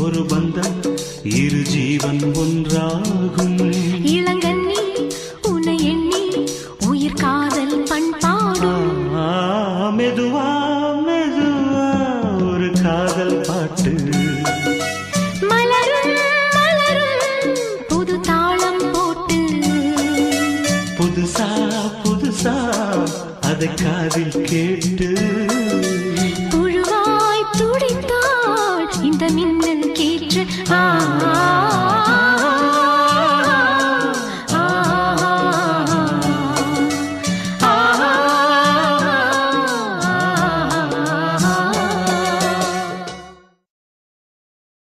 ஒரு பந்தம் இரு ஜீவன் ஒன்றாகும். இளங்கண்ணி உன்னை எண்ணி உயிர் காதல் பண்பாடும். மெதுவா மெதுவா ஒரு காதல் பாட்டு. மலரும் மலரும் புது தாளம் போட்டு. புதுசா புதுசா அதை காதில் கேட்டு. புழுவாய் துடித்தாள் இந்த மின்னல் கேற்று.